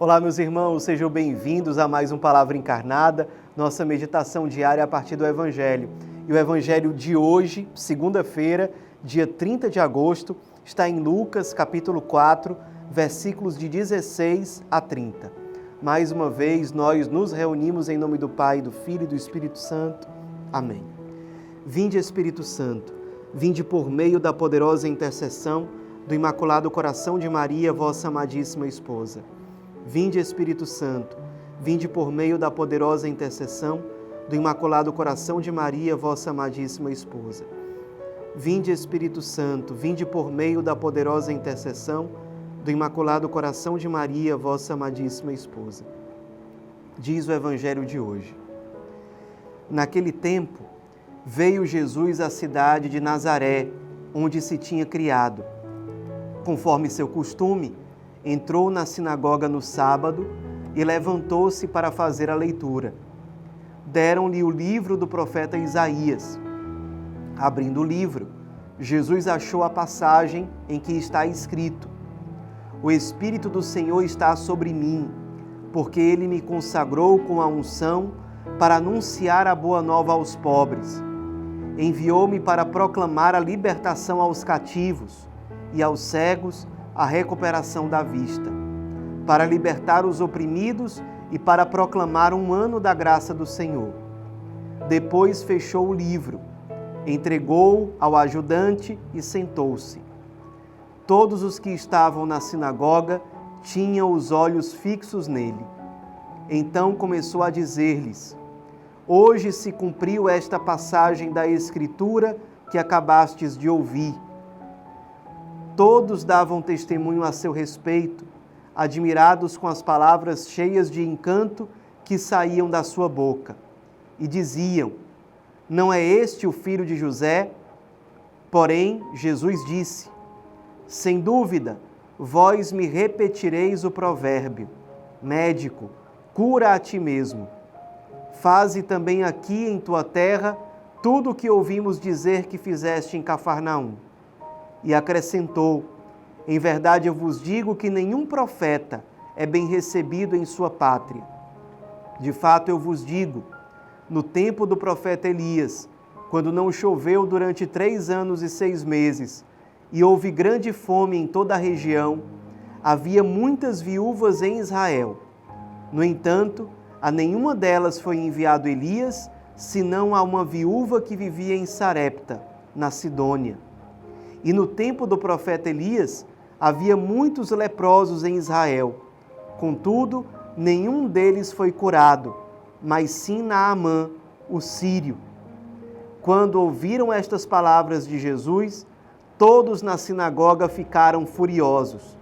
Olá, meus irmãos, sejam bem-vindos a mais um Palavra Encarnada, nossa meditação diária a partir do Evangelho. E o Evangelho de hoje, segunda-feira, dia 30 de agosto, está em Lucas, capítulo 4, versículos de 16 a 30. Mais uma vez, nós nos reunimos em nome do Pai, do Filho e do Espírito Santo. Amém. Vinde, Espírito Santo, vinde por meio da poderosa intercessão do Imaculado Coração de Maria, vossa amadíssima esposa. Vinde, Espírito Santo, vinde por meio da poderosa intercessão do Imaculado Coração de Maria, vossa amadíssima esposa. Vinde, Espírito Santo, vinde por meio da poderosa intercessão do Imaculado Coração de Maria, vossa amadíssima esposa. Diz o Evangelho de hoje. Naquele tempo, veio Jesus à cidade de Nazaré, onde se tinha criado. Conforme seu costume, entrou na sinagoga no sábado e levantou-se para fazer a leitura. Deram-lhe o livro do profeta Isaías. Abrindo o livro, Jesus achou a passagem em que está escrito: O Espírito do Senhor está sobre mim, porque Ele me consagrou com a unção para anunciar a boa nova aos pobres. Enviou-me para proclamar a libertação aos cativos e aos cegos a recuperação da vista, para libertar os oprimidos e para proclamar um ano da graça do Senhor. Depois fechou o livro, entregou-o ao ajudante e sentou-se. Todos os que estavam na sinagoga tinham os olhos fixos nele. Então começou a dizer-lhes: Hoje se cumpriu esta passagem da Escritura que acabastes de ouvir. Todos davam testemunho a seu respeito, admirados com as palavras cheias de encanto que saíam da sua boca. E diziam: Não é este o filho de José? Porém, Jesus disse: Sem dúvida, vós me repetireis o provérbio: Médico, cura a ti mesmo. Faze também aqui em tua terra tudo o que ouvimos dizer que fizeste em Cafarnaum. E acrescentou: Em verdade eu vos digo que nenhum profeta é bem recebido em sua pátria. De fato eu vos digo, no tempo do profeta Elias, quando não choveu durante 3 anos e 6 meses, e houve grande fome em toda a região, havia muitas viúvas em Israel. No entanto, a nenhuma delas foi enviado Elias, senão a uma viúva que vivia em Sarepta, na Sidônia. E no tempo do profeta Elias, havia muitos leprosos em Israel. Contudo, nenhum deles foi curado, mas sim Naamã, o sírio. Quando ouviram estas palavras de Jesus, todos na sinagoga ficaram furiosos.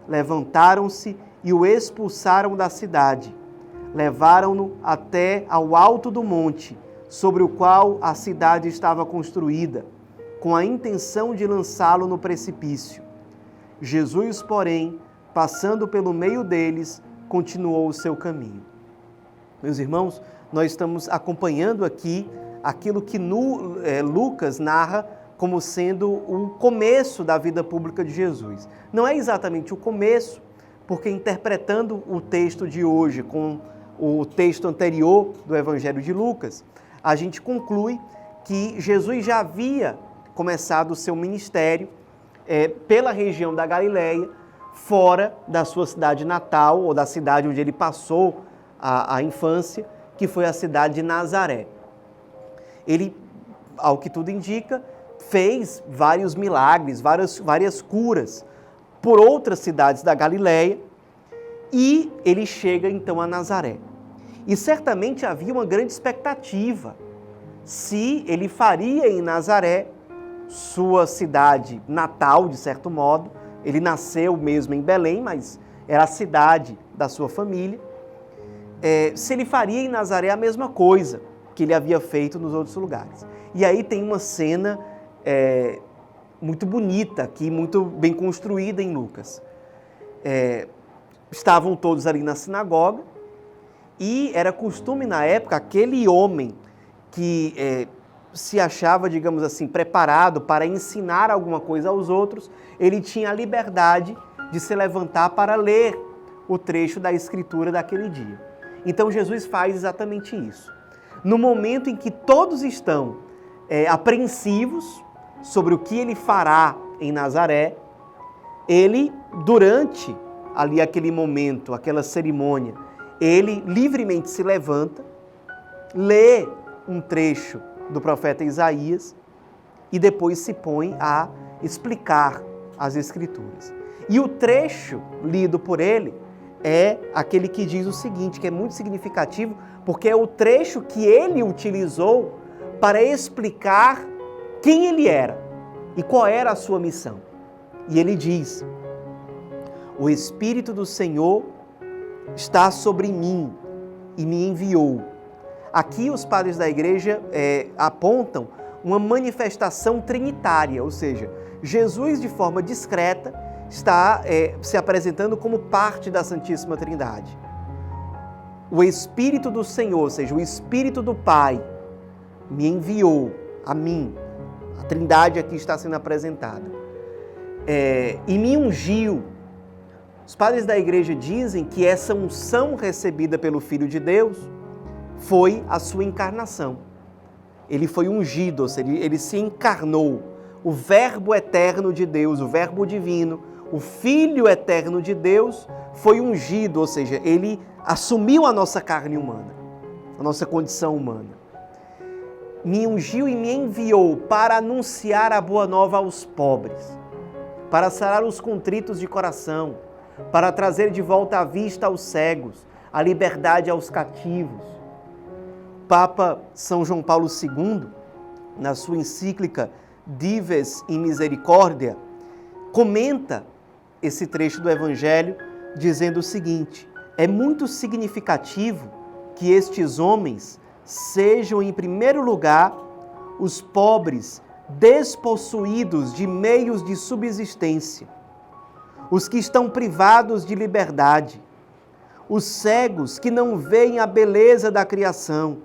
Levantaram-se e o expulsaram da cidade. Levaram-no até ao alto do monte, sobre o qual a cidade estava construída, com a intenção de lançá-lo no precipício. Jesus, porém, passando pelo meio deles, continuou o seu caminho. Meus irmãos, nós estamos acompanhando aqui aquilo que Lucas narra como sendo o começo da vida pública de Jesus. Não é exatamente o começo, porque interpretando o texto de hoje com o texto anterior do Evangelho de Lucas, a gente conclui que Jesus já havia começado o seu ministério pela região da Galileia, fora da sua cidade natal, ou da cidade onde ele passou a infância, que foi a cidade de Nazaré. Ele, ao que tudo indica, fez vários milagres, várias curas por outras cidades da Galileia, e ele chega então a Nazaré. E certamente havia uma grande expectativa se ele faria em Nazaré sua cidade natal, de certo modo. Ele nasceu mesmo em Belém, mas era a cidade da sua família. Se ele faria em Nazaré a mesma coisa que ele havia feito nos outros lugares. E aí tem uma cena muito bonita aqui, muito bem construída em Lucas. Estavam todos ali na sinagoga e era costume na época aquele homem que se achava, digamos assim, preparado para ensinar alguma coisa aos outros, ele tinha a liberdade de se levantar para ler o trecho da Escritura daquele dia. Então Jesus faz exatamente isso. No momento em que todos estão apreensivos sobre o que ele fará em Nazaré, ele, durante ali aquele momento, aquela cerimônia, ele livremente se levanta, lê um trecho do profeta Isaías e depois se põe a explicar as Escrituras. E o trecho lido por ele é aquele que diz o seguinte, que é muito significativo, porque é o trecho que ele utilizou para explicar quem ele era e qual era a sua missão. E ele diz: o Espírito do Senhor está sobre mim e me enviou. Aqui os padres da igreja apontam uma manifestação trinitária, ou seja, Jesus de forma discreta está se apresentando como parte da Santíssima Trindade. O Espírito do Senhor, ou seja, o Espírito do Pai, me enviou a mim. A Trindade aqui está sendo apresentada. E me ungiu. Os padres da igreja dizem que essa unção recebida pelo Filho de Deus foi a sua encarnação. Ele foi ungido, ou seja, ele se encarnou. O Verbo eterno de Deus, o Verbo divino, o Filho eterno de Deus foi ungido, ou seja, ele assumiu a nossa carne humana, a nossa condição humana. Me ungiu e me enviou para anunciar a boa nova aos pobres, para sarar os contritos de coração, para trazer de volta a vista aos cegos, a liberdade aos cativos. Papa São João Paulo II, na sua encíclica Dives in Misericordia, comenta esse trecho do Evangelho dizendo o seguinte: é muito significativo que estes homens sejam, em primeiro lugar, os pobres despossuídos de meios de subsistência, os que estão privados de liberdade, os cegos que não veem a beleza da criação,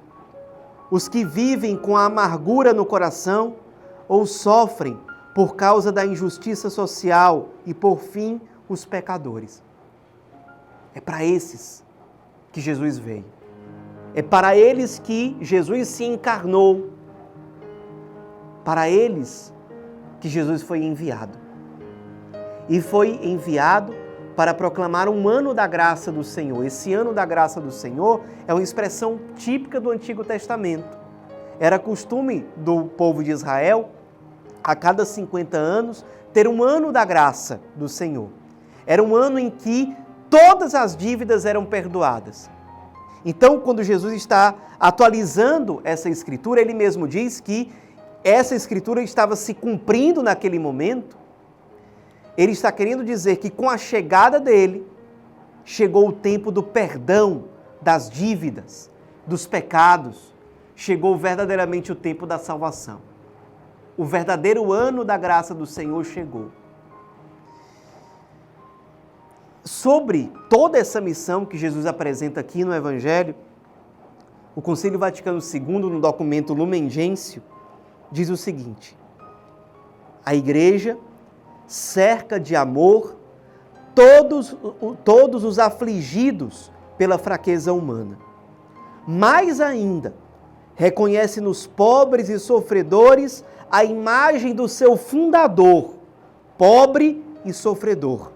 os que vivem com a amargura no coração ou sofrem por causa da injustiça social e, por fim, os pecadores. É para esses que Jesus veio. É para eles que Jesus se encarnou. Para eles que Jesus foi enviado. E foi enviado para proclamar um ano da graça do Senhor. Esse ano da graça do Senhor é uma expressão típica do Antigo Testamento. Era costume do povo de Israel, a cada 50 anos, ter um ano da graça do Senhor. Era um ano em que todas as dívidas eram perdoadas. Então, quando Jesus está atualizando essa escritura, ele mesmo diz que essa escritura estava se cumprindo naquele momento. Ele está querendo dizer que com a chegada dele, chegou o tempo do perdão das dívidas, dos pecados, chegou verdadeiramente o tempo da salvação. O verdadeiro ano da graça do Senhor chegou. Sobre toda essa missão que Jesus apresenta aqui no Evangelho, o Concílio Vaticano II, no documento Lumen Gentium, diz o seguinte: a Igreja cerca de amor todos os afligidos pela fraqueza humana. Mais ainda, reconhece nos pobres e sofredores a imagem do seu fundador, pobre e sofredor.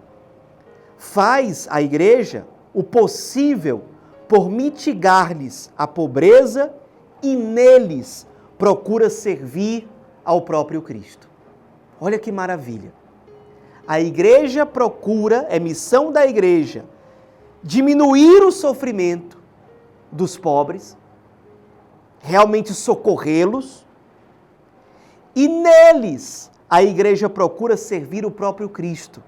Faz a Igreja o possível por mitigar-lhes a pobreza e neles procura servir ao próprio Cristo. Olha que maravilha! A Igreja procura, é missão da Igreja, diminuir o sofrimento dos pobres, realmente socorrê-los, e neles a Igreja procura servir o próprio Cristo,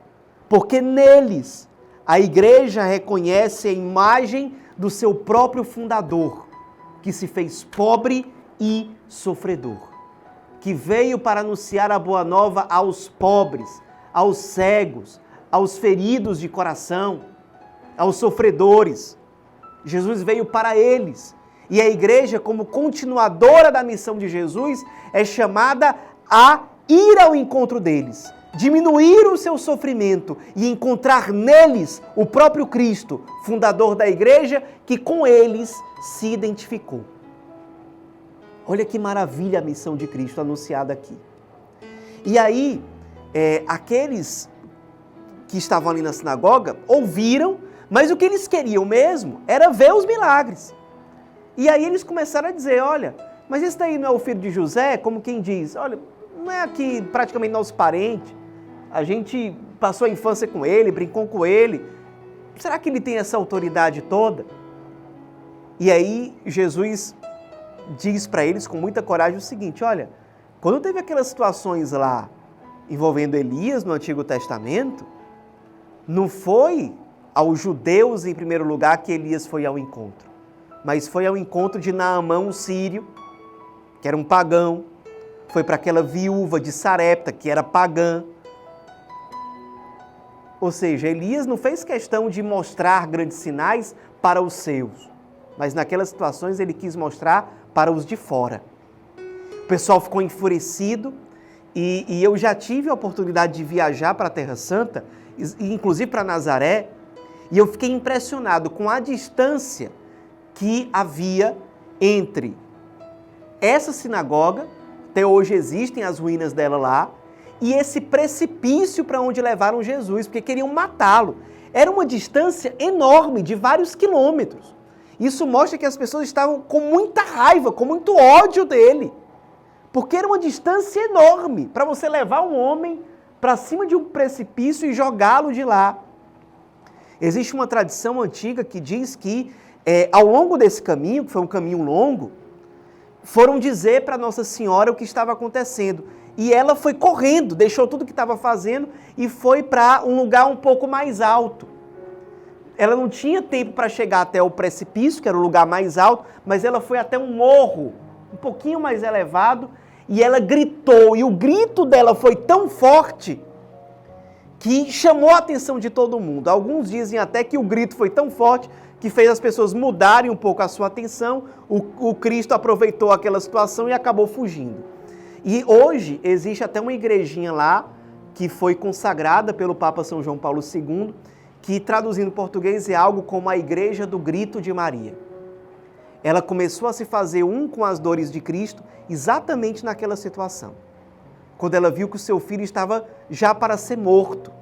porque neles a Igreja reconhece a imagem do seu próprio fundador, que se fez pobre e sofredor, que veio para anunciar a boa nova aos pobres, aos cegos, aos feridos de coração, aos sofredores. Jesus veio para eles. E a Igreja, como continuadora da missão de Jesus, é chamada a ir ao encontro deles, diminuir o seu sofrimento e encontrar neles o próprio Cristo, fundador da igreja, que com eles se identificou. Olha que maravilha a missão de Cristo anunciada aqui. E aí, aqueles que estavam ali na sinagoga ouviram, mas o que eles queriam mesmo era ver os milagres. E aí eles começaram a dizer, olha, mas esse daí não é o filho de José? Como quem diz, olha, não é aqui praticamente nosso parente, a gente passou a infância com ele, brincou com ele, será que ele tem essa autoridade toda? E aí Jesus diz para eles com muita coragem o seguinte, olha, quando teve aquelas situações lá envolvendo Elias no Antigo Testamento, não foi aos judeus em primeiro lugar que Elias foi ao encontro, mas foi ao encontro de Naamã, um sírio, que era um pagão, foi para aquela viúva de Sarepta, que era pagã. Ou seja, Elias não fez questão de mostrar grandes sinais para os seus, mas naquelas situações ele quis mostrar para os de fora. O pessoal ficou enfurecido e eu já tive a oportunidade de viajar para a Terra Santa, inclusive para Nazaré, e eu fiquei impressionado com a distância que havia entre essa sinagoga, até hoje existem as ruínas dela lá, e esse precipício para onde levaram Jesus, porque queriam matá-lo. Era uma distância enorme, de vários quilômetros. Isso mostra que as pessoas estavam com muita raiva, com muito ódio dele. Porque era uma distância enorme para você levar um homem para cima de um precipício e jogá-lo de lá. Existe uma tradição antiga que diz que ao longo desse caminho, que foi um caminho longo, foram dizer para Nossa Senhora o que estava acontecendo. E ela foi correndo, deixou tudo o que estava fazendo e foi para um lugar um pouco mais alto. Ela não tinha tempo para chegar até o precipício, que era o lugar mais alto, mas ela foi até um morro, um pouquinho mais elevado, e ela gritou. E o grito dela foi tão forte que chamou a atenção de todo mundo. Alguns dizem até que o grito foi tão forte que fez as pessoas mudarem um pouco a sua atenção. O Cristo aproveitou aquela situação e acabou fugindo. E hoje existe até uma igrejinha lá que foi consagrada pelo Papa São João Paulo II, que traduzindo em português é algo como a Igreja do Grito de Maria. Ela começou a se fazer um com as dores de Cristo exatamente naquela situação, quando ela viu que o seu filho estava já para ser morto.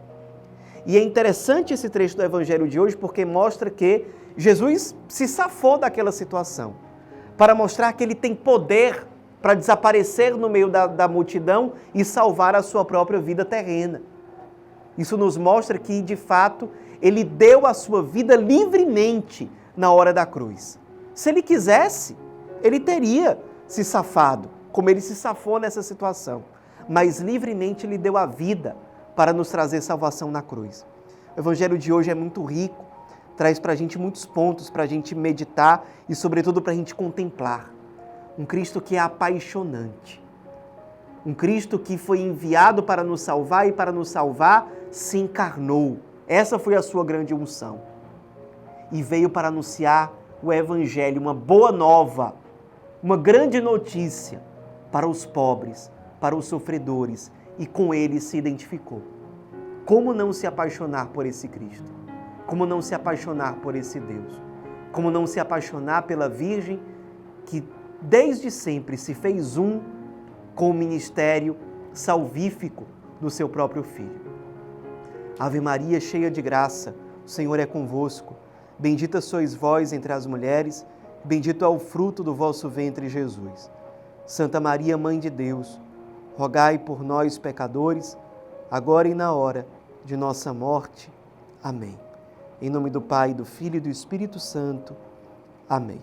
E é interessante esse trecho do Evangelho de hoje porque mostra que Jesus se safou daquela situação, para mostrar que ele tem poder para desaparecer no meio da multidão e salvar a sua própria vida terrena. Isso nos mostra que, de fato, ele deu a sua vida livremente na hora da cruz. Se ele quisesse, ele teria se safado, como ele se safou nessa situação. Mas livremente ele deu a vida para nos trazer salvação na cruz. O Evangelho de hoje é muito rico, traz para a gente muitos pontos para a gente meditar e, sobretudo, para a gente contemplar. Um Cristo que é apaixonante. Um Cristo que foi enviado para nos salvar e para nos salvar se encarnou. Essa foi a sua grande unção. E veio para anunciar o Evangelho, uma boa nova, uma grande notícia para os pobres, para os sofredores, e com ele se identificou. Como não se apaixonar por esse Cristo? Como não se apaixonar por esse Deus? Como não se apaixonar pela Virgem que desde sempre se fez um com o ministério salvífico do seu próprio Filho? Ave Maria, cheia de graça, o Senhor é convosco. Bendita sois vós entre as mulheres, bendito é o fruto do vosso ventre, Jesus. Santa Maria, Mãe de Deus, rogai por nós, pecadores, agora e na hora de nossa morte. Amém. Em nome do Pai, do Filho e do Espírito Santo. Amém.